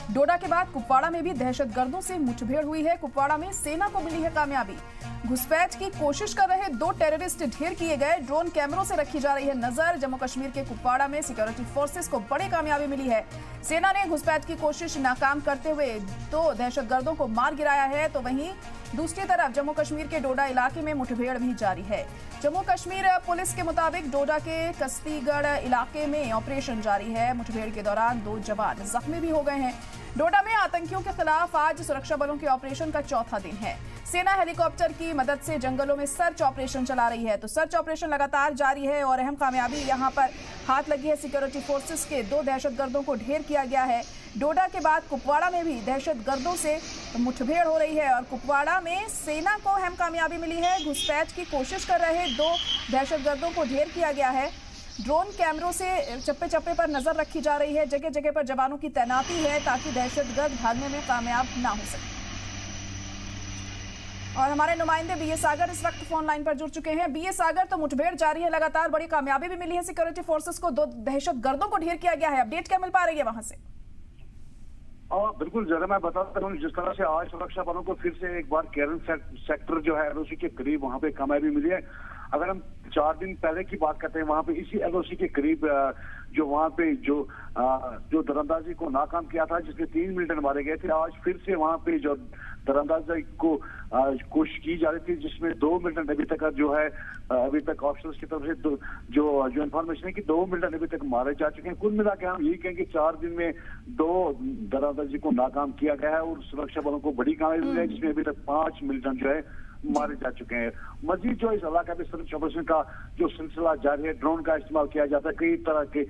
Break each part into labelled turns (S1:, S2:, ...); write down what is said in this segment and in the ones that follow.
S1: डोडा के बाद कुपवाड़ा में भी दहशतगर्दों से मुठभेड़ हुई है। कुपवाड़ा में सेना को मिली है कामयाबी। घुसपैठ की कोशिश कर रहे 2 टेररिस्ट ढेर किए गए। ड्रोन कैमरों से रखी जा रही है नजर। जम्मू कश्मीर के कुपवाड़ा में सिक्योरिटी फोर्सेस को बड़ी कामयाबी मिली है। सेना ने घुसपैठ की कोशिश नाकाम करते हुए 2 दहशतगर्दों को मार गिराया है, तो वहीं दूसरी तरफ जम्मू कश्मीर के डोडा इलाके में मुठभेड़ भी जारी है। जम्मू कश्मीर पुलिस के मुताबिक डोडा के कस्तीगढ़ इलाके में ऑपरेशन जारी है। मुठभेड़ के दौरान 2 जवान जख्मी भी हो गए हैं। डोडा में आतंकियों के खिलाफ आज सुरक्षा बलों के ऑपरेशन का चौथा दिन है। सेना हेलीकॉप्टर की मदद से जंगलों में सर्च ऑपरेशन चला रही है, तो सर्च ऑपरेशन लगातार जारी है और अहम कामयाबी यहां पर हाथ लगी है। सिक्योरिटी फोर्सेस के 2 दहशतगर्दों को ढेर किया गया है। डोडा के बाद कुपवाड़ा में भी दहशतगर्दों से मुठभेड़ हो रही है और कुपवाड़ा में सेना को अहम कामयाबी मिली है। घुसपैठ की कोशिश कर रहे 2 दहशतगर्दों को ढेर किया गया है। ड्रोन कैमरों से चप्पे चप्पे पर नजर रखी जा रही है। जगह जगह पर जवानों की तैनाती है ताकि दहशतगर्द भागने में कामयाब ना हो सके। और हमारे नुमाइंदे बीए सागर इस वक्त फोन लाइन पर जुड़ चुके हैं। बीए सागर, तो मुठभेड़ जारी है लगातार, बड़ी कामयाबी भी मिली है सिक्योरिटी फोर्सेस को, 2 दहशतगर्दों को ढेर किया गया है। अपडेट क्या मिल पा रही है वहां से?
S2: बिल्कुल, जरा मैं बताता हूँ, जिस तरह से आज सुरक्षा बलों को फिर से एक बार केरन सेक्टर जो है एलओसी के करीब वहां पे कामयाबी मिली है। अगर हम 4 दिन पहले की बात करते हैं, वहां पे इसी एलओसी के करीब जो वहां पे जो दरअंदाजी को नाकाम किया था, जिसमें 3 मिलिटेंट मारे गए थे, आज फिर से वहां पे जो दरअंदाजी को कोशिश की जा रही थी, जिसमें 2 मिलिटेंट अभी तक जो है अभी तक ऑफिसर्स की तरफ से जो इन्फॉर्मेशन है कि 2 मिलिटेंट अभी तक मारे जा चुके हैं। कुल मिला के हम यही कहेंगे 4 दिन में 2 दरअंदाजी को नाकाम किया गया है और सुरक्षा बलों को बड़ी कामयाबी मिली है, जिसमें अभी तक 5 मिलिटेंट जो है मारे जा चुके हैं। मजीद जो इस इलाके में सर्च ऑपरेशन का जो सिलसिला जारी है, ड्रोन का इस्तेमाल किया जाता है। कई तरह के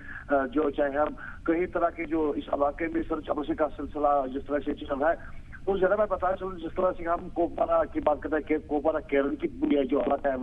S2: जो चाहे हम कई तरह के जो इस इलाके में सर्च ऑपरेशन का सिलसिला जिस तरह से चल रहा है, तो जरा मैं बता चलूं, जिस तरह से हम कोपवाड़ा की बात करते हैं, कोपवाड़ा केरन की जो इलाका है,